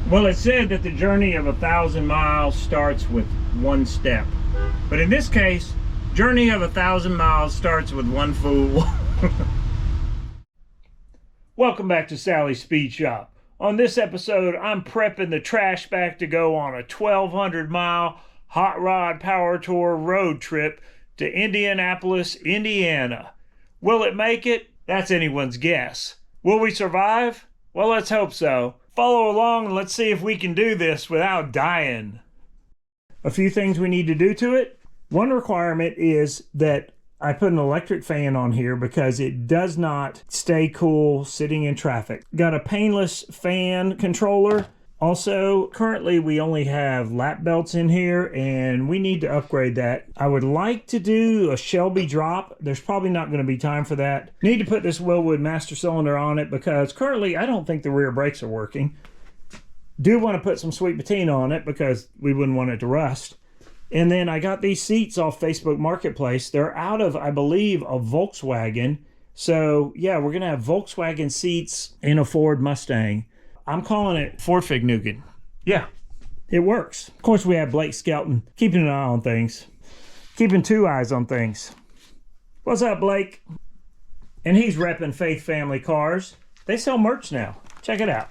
Well, it's said that the journey of 1,000 miles starts with one step. But in this case, journey of 1,000 miles starts with one fool. Welcome back to Sally's Speed Shop. On this episode, I'm prepping the Trashback to go on a 1,200 mile hot rod power tour road trip to Indianapolis, Indiana. Will it make it? That's anyone's guess. Will we survive? Well, let's hope so. Follow along and let's see if we can do this without dying. A few things we need to do to it. One requirement is that I put an electric fan on here because it does not stay cool sitting in traffic. Got a painless fan controller. Also, currently we only have lap belts in here and we need to upgrade that. I would like to do a Shelby drop. There's probably not going to be time for that. Need to put this Willwood master cylinder on it because currently I don't think the rear brakes are working. Do want to put some sweet patina on it because we wouldn't want it to rust. And then I got these seats off Facebook Marketplace. They're out of, I believe, a Volkswagen. So yeah, we're going to have Volkswagen seats in a Ford Mustang. I'm calling it Ford Fignugan. Yeah, it works. Of course, we have Blake Skelton keeping an eye on things. Keeping two eyes on things. What's up, Blake? And he's repping Faith Family Cars. They sell merch now. Check it out.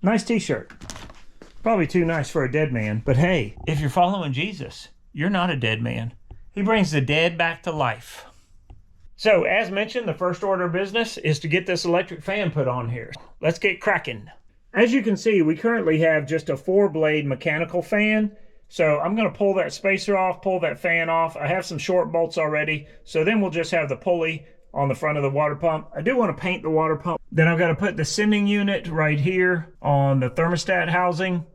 Nice t-shirt. Probably too nice for a dead man. But hey, if you're following Jesus, you're not a dead man. He brings the dead back to life. So, as mentioned, the first order of business is to get this electric fan put on here. Let's get cracking. As you can see, we currently have just a 4-blade mechanical fan. So I'm going to pull that spacer off, pull that fan off. I have some short bolts already. So then we'll just have the pulley on the front of the water pump. I do want to paint the water pump. Then I've got to put the sending unit right here on the thermostat housing.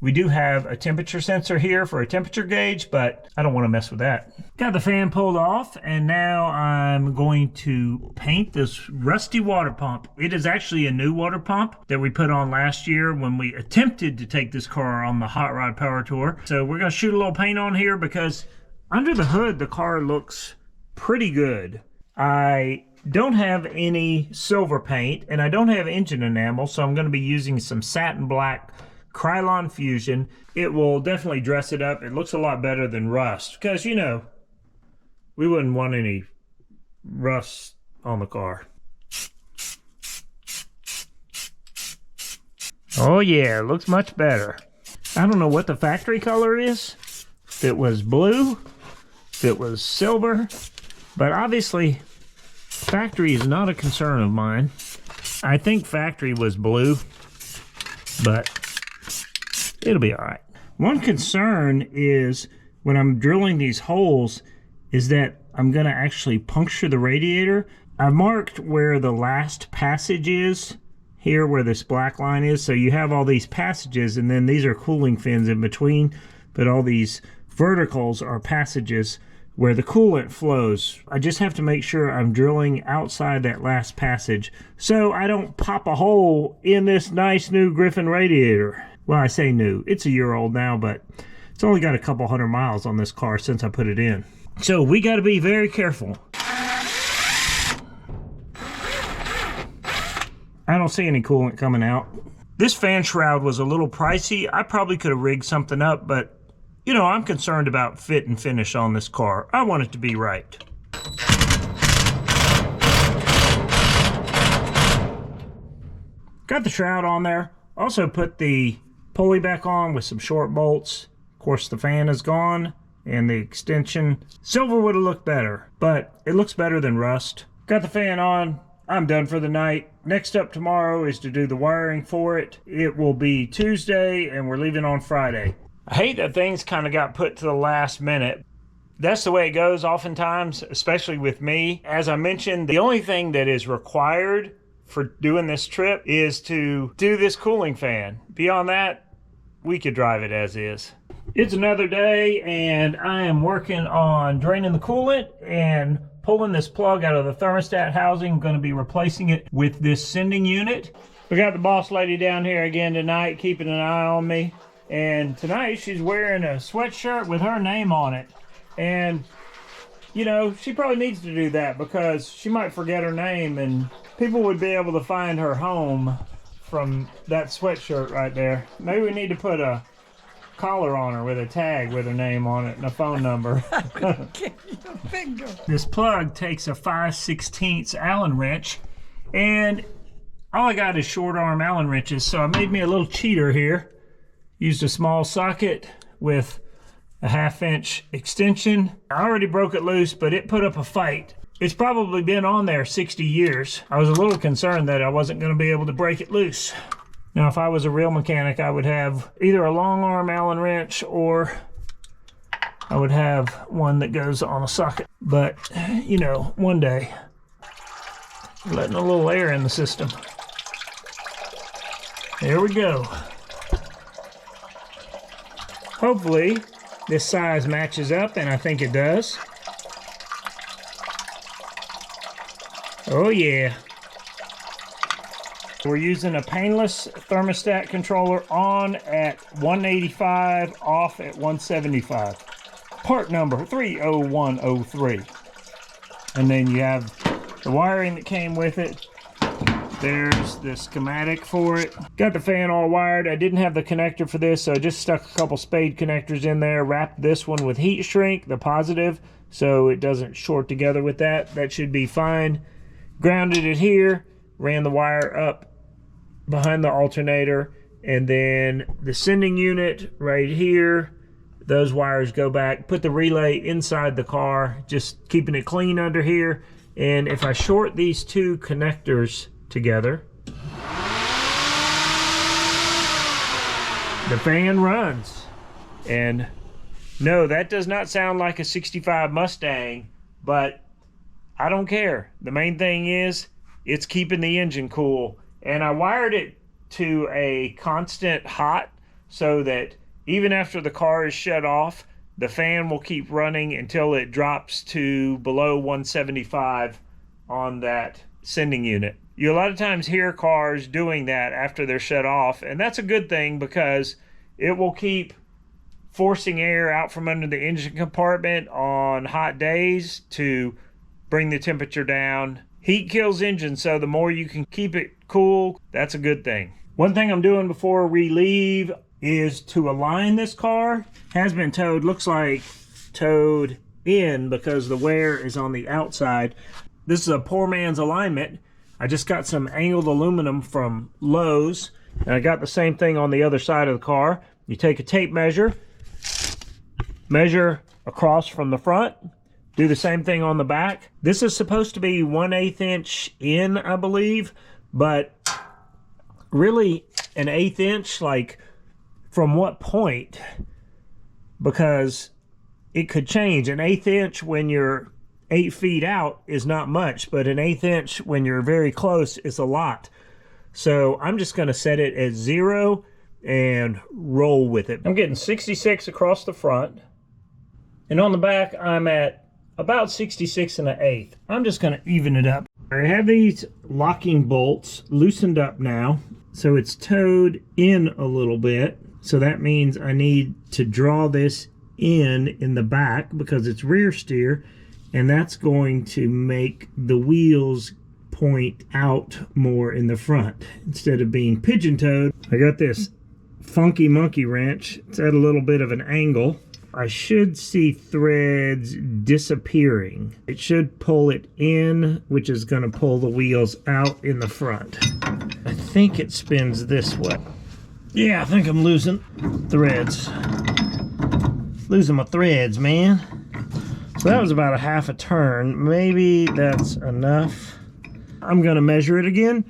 We do have a temperature sensor here for a temperature gauge, but I don't want to mess with that. Got the fan pulled off, and now I'm going to paint this rusty water pump. It is actually a new water pump that we put on last year when we attempted to take this car on the Hot Rod Power Tour. So we're going to shoot a little paint on here because under the hood, the car looks pretty good. I don't have any silver paint, and I don't have engine enamel, so I'm going to be using some satin black Krylon Fusion. It will definitely dress it up. It looks a lot better than rust because, you know, we wouldn't want any rust on the car. Oh yeah, it looks much better. I don't know what the factory color is. If it was blue, if it was silver, but obviously factory is not a concern of mine. I think factory was blue, but it'll be all right. One concern is when I'm drilling these holes is that I'm going to actually puncture the radiator. I've marked where the last passage is, here where this black line is. So you have all these passages, and then these are cooling fins in between, but all these verticals are passages where the coolant flows. I just have to make sure I'm drilling outside that last passage so I don't pop a hole in this nice new Griffin radiator. Well, I say new. It's a year old now, but it's only got a couple 100 miles on this car since I put it in. So we got to be very careful. I don't see any coolant coming out. This fan shroud was a little pricey. I probably could have rigged something up, but you know, I'm concerned about fit and finish on this car. I want it to be right. Got the shroud on there. Also put the pulley back on with some short bolts. Of course, the fan is gone and the extension. Silver would have looked better, but it looks better than rust. Got the fan on. I'm done for the night. Next up tomorrow is to do the wiring for it. It will be Tuesday and we're leaving on Friday. I hate that things kind of got put to the last minute. That's the way it goes oftentimes, especially with me. As I mentioned, the only thing that is required for doing this trip is to do this cooling fan. Beyond that, we could drive it as is. It's another day and I am working on draining the coolant and pulling this plug out of the thermostat housing. I'm going to be replacing it with this sending unit. We got the boss lady down here again tonight, keeping an eye on me. And tonight she's wearing a sweatshirt with her name on it. And, you know, she probably needs to do that because she might forget her name and people would be able to find her home from that sweatshirt right there. Maybe we need to put a collar on her with a tag with her name on it and a phone number. This plug takes a 5/16 Allen wrench, and all I got is short arm Allen wrenches, so I made me a little cheater here. Used a small socket with a 1/2 inch extension. I already broke it loose, but it put up a fight. It's probably been on there 60 years. I was a little concerned that I wasn't going to be able to break it loose. Now, if I was a real mechanic, I would have either a long arm Allen wrench or I would have one that goes on a socket. But, you know, one day, letting a little air in the system. There we go. Hopefully, this size matches up, and I think it does. Oh yeah. We're using a painless thermostat controller, on at 185, off at 175. Part number 30103. And then you have the wiring that came with it. There's the schematic for it. Got the fan all wired. I didn't have the connector for this, so I just stuck a couple spade connectors in there. Wrapped this one with heat shrink, the positive, so it doesn't short together with that. That should be fine. Grounded it here. Ran the wire up behind the alternator, and then the sending unit right here. Those wires go back. Put the relay inside the car, just keeping it clean under here. And if I short these two connectors together, the fan runs. And no, that does not sound like a 65 Mustang, but I don't care. The main thing is it's keeping the engine cool. And I wired it to a constant hot so that even after the car is shut off, the fan will keep running until it drops to below 175 on that sending unit. You a lot of times hear cars doing that after they're shut off, and that's a good thing because it will keep forcing air out from under the engine compartment on hot days to bring the temperature down. Heat kills engines, so the more you can keep it cool, that's a good thing. One thing I'm doing before we leave is to align this car. Has been towed, looks like towed in because the wear is on the outside. This is a poor man's alignment. I just got some angled aluminum from Lowe's, and I got the same thing on the other side of the car. You take a tape measure, measure across from the front, do the same thing on the back. This is supposed to be 1/8 inch in, I believe, but really an 1/8 inch, like from what point? Because it could change. An 1/8 inch when you're 8 feet out is not much, but an 1/8 inch when you're very close is a lot. So I'm just gonna set it at 0 and roll with it. I'm getting 66 across the front, and on the back I'm at about 66 1/8. I'm just gonna even it up. I have these locking bolts loosened up now, so it's towed in a little bit. So that means I need to draw this in the back because it's rear steer, and that's going to make the wheels point out more in the front instead of being pigeon-toed. I got this funky monkey wrench. It's at a little bit of an angle. I should see threads disappearing. It should pull it in, which is going to pull the wheels out in the front. I think it spins this way. Yeah, I think I'm losing threads. Losing my threads, man. So that was about a half a turn. Maybe that's enough. I'm going to measure it again.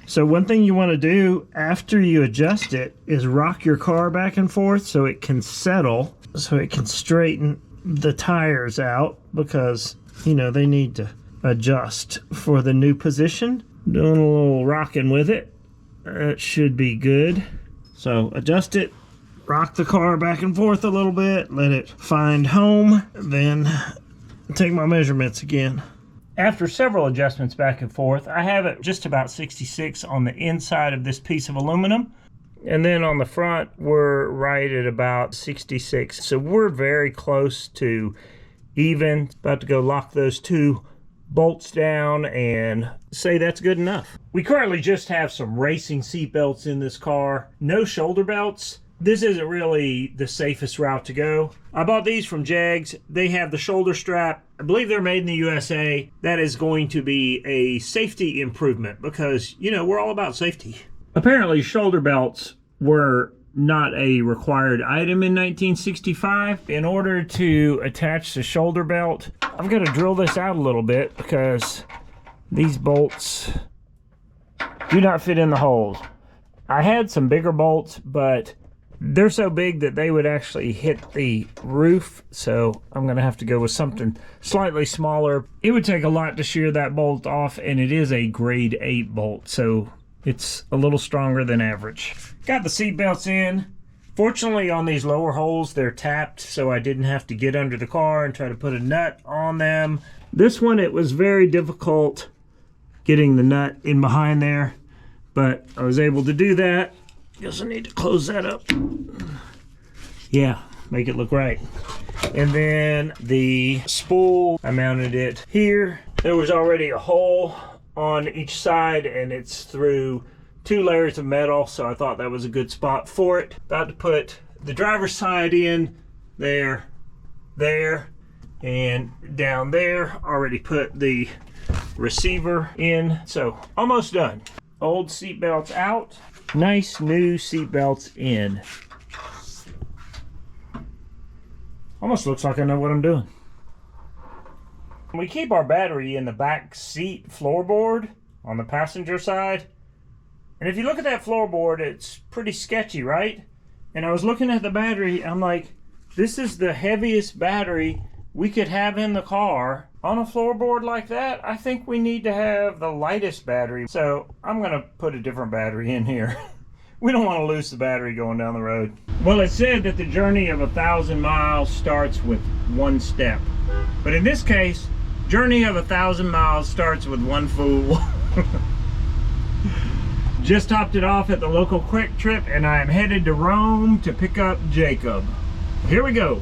So one thing you want to do after you adjust it is rock your car back and forth so it can settle, so it can straighten the tires out, because, you know, they need to adjust for the new position. Doing a little rocking with it. That should be good. So adjust it, rock the car back and forth a little bit, let it find home, then take my measurements again. After several adjustments back and forth, I have it just about 66 on the inside of this piece of aluminum. And then on the front, we're right at about 66. So we're very close to even. About to go lock those two bolts down and say that's good enough. We currently just have some racing seat belts in this car, no shoulder belts. This isn't really the safest route to go. I bought these from Jags. They have the shoulder strap. I believe they're made in the USA. That is going to be a safety improvement because, you know, we're all about safety. Apparently, shoulder belts were not a required item in 1965. In order to attach the shoulder belt, I've got to drill this out a little bit because these bolts do not fit in the holes. I had some bigger bolts, but they're so big that they would actually hit the roof, so I'm gonna have to go with something slightly smaller. It would take a lot to shear that bolt off, and it is a grade 8 bolt, so it's a little stronger than average. Got the seat belts in. Fortunately, on these lower holes, they're tapped, so I didn't have to get under the car and try to put a nut on them. This one, it was very difficult getting the nut in behind there, but I was able to do that. Guess I need to close that up. Yeah, make it look right. And then the spool, I mounted it here. There was already a hole on each side, and it's through 2 layers of metal, so I thought that was a good spot for it. About to put the driver's side in there, and down there. Already put the receiver in, so almost done. Old seat belts out, nice new seat belts in. Almost looks like I know what I'm doing. We keep our battery in the back seat floorboard on the passenger side. And if you look at that floorboard, it's pretty sketchy, right? And I was looking at the battery, I'm like, this is the heaviest battery we could have in the car. On a floorboard like that, I think we need to have the lightest battery. So I'm gonna put a different battery in here. We don't want to lose the battery going down the road. Well, it said that the journey of 1,000 miles starts with 1 step. But in this case, journey of 1,000 miles starts with 1 fool. Just topped it off at the local Quick Trip, and I am headed to Rome to pick up Jacob. Here we go.